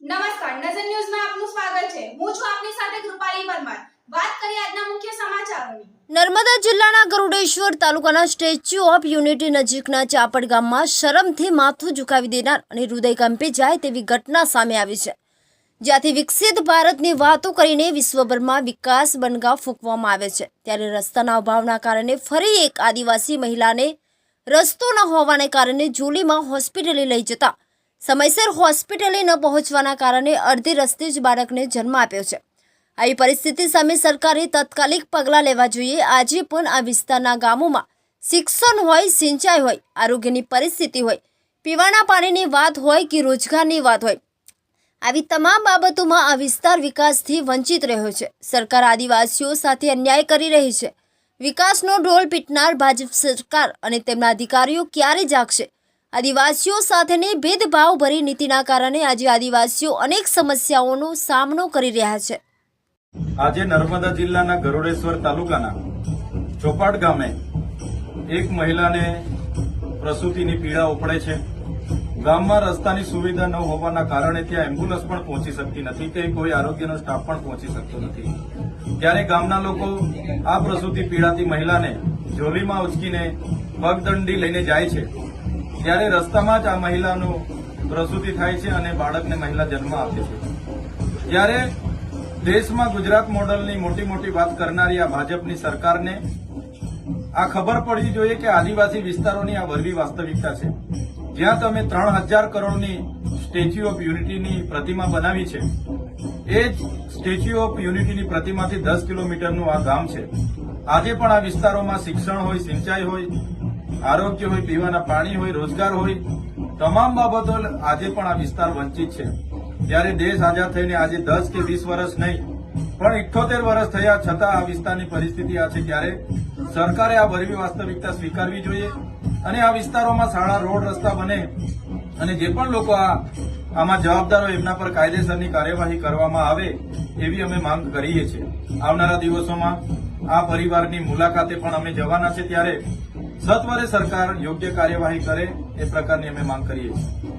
નમસ્કાર, નજર ન્યૂઝમાં આપનું સ્વાગત છે। હું છું આપની સાથે કૃપાલી પરમાર। વાત કરીએ આજના મુખ્ય સમાચારોની। નર્મદા જિલ્લાના ગરુડેશ્વર તાલુકાના સ્ટેચ્યુ ઓફ યુનિટી નજીકના ચાપડ ગામમાં શરમથી માથું ઝુકાવી દેનાર અને હૃદય કંપી જાય તેવી ઘટના સામે આવી છે, જ્યાંથી વિકસિત ભારતની વાતો કરીને વિશ્વભરમાં વિકાસ બનગા ફૂંકવામાં આવે છે, ત્યારે રસ્તાના અભાવના કારણે ફરી એક આદિવાસી મહિલાને રસ્તો ન હોવાને કારણે જોલીમાં હોસ્પિટલે લઈ જતા સમયસર હોસ્પિટલે ન પહોંચવાના કારણે અડધી રસ્તે જ બાળકને જન્મ આપ્યો છે। આવી પરિસ્થિતિ સામે સરકારે તાત્કાલિક પગલાં લેવા જોઈએ। આજે પણ આ વિસ્તારના ગામોમાં શિક્ષણ હોય, સિંચાઈ હોય, આરોગ્યની પરિસ્થિતિ હોય, પીવાના પાણીની વાત હોય કે રોજગારની વાત હોય, આવી તમામ બાબતોમાં આ વિસ્તાર વિકાસથી વંચિત રહ્યો છે। સરકાર આદિવાસીઓ સાથે અન્યાય કરી રહી છે। વિકાસનો ઢોલ પીટનાર ભાજપ સરકાર અને તેમના અધિકારીઓ ક્યારે જાગશે? આદિવાસીઓ સાથેની ભેદભાવભરી નીતિના કારણે આજે આદિવાસીઓ અનેક સમસ્યાઓનો સામનો કરી રહ્યા છે। આજે નર્મદા જિલ્લાના ગરુડેશ્વર તાલુકાના ચોપાટ ગામે એક મહિલાને પ્રસૂતિની પીડા ઉપડે છે। ગામમાં રસ્તાની સુવિધા ન હોવાના કારણે ત્યાં એમ્બ્યુલન્સ પણ પહોંચી શકતી નથી કે કોઈ આરોગ્યનો સ્ટાફ પણ પહોંચી શકતો નથી। ત્યારે ગામના લોકો આ પ્રસૂતિ પીડાતી મહિલાને જોલીમાં ઉચકીને પગદંડી લઈને જાય છે। ત્યારે રસ્તામાં જ આ મહિલાનું પ્રસૂતિ થાય છે અને બાળકને મહિલા જન્મ આપે છે। ત્યારે દેશમાં ગુજરાત મોડલની મોટી મોટી વાત કરનારી આ ભાજપની સરકારને આ ખબર પડવી જોઈએ કે આદિવાસી વિસ્તારોની આ વરવી વાસ્તવિકતા છે। જ્યાં તમે 3000 કરોડની સ્ટેચ્યુ ઓફ યુનિટીની પ્રતિમા બનાવી છે, એ જ સ્ટેચ્યુ ઓફ યુનિટીની પ્રતિમાથી 10 કિલોમીટરનું આ ગામ છે। આજે પણ આ વિસ્તારોમાં શિક્ષણ હોય, સિંચાઈ હોય, આરોગ્ય હોય, પીવાના પાણી હોય, રોજગાર હોય, તમામ બાબતો આજે પણ આ વિસ્તાર વંચિત છે। ત્યારે દેશ આઝાદ થઈને આજે 10 કે 20 વર્ષ નહીં પણ 78 વર્ષ થયા છતાં આ વિસ્તારની પરિસ્થિતિ આ છે। ત્યારે સરકારે આ વરવી વાસ્તવિકતા સ્વીકારવી જોઈએ અને આ વિસ્તારોમાં શાળા, રોડ, રસ્તા બને અને જે પણ લોકો આમાં જવાબદારો એમના પર કાયદેસરની કાર્યવાહી કરવામાં આવે એવી અમે માંગ કરીએ છીએ। આવનારા દિવસોમાં આ પરિવારની મુલાકાતે પણ અમે જવાના છે, ત્યારે સત્વરે સરકાર યોગ્ય કાર્યવાહી કરે એ પ્રકારની અમે માંગ કરીએ છીએ।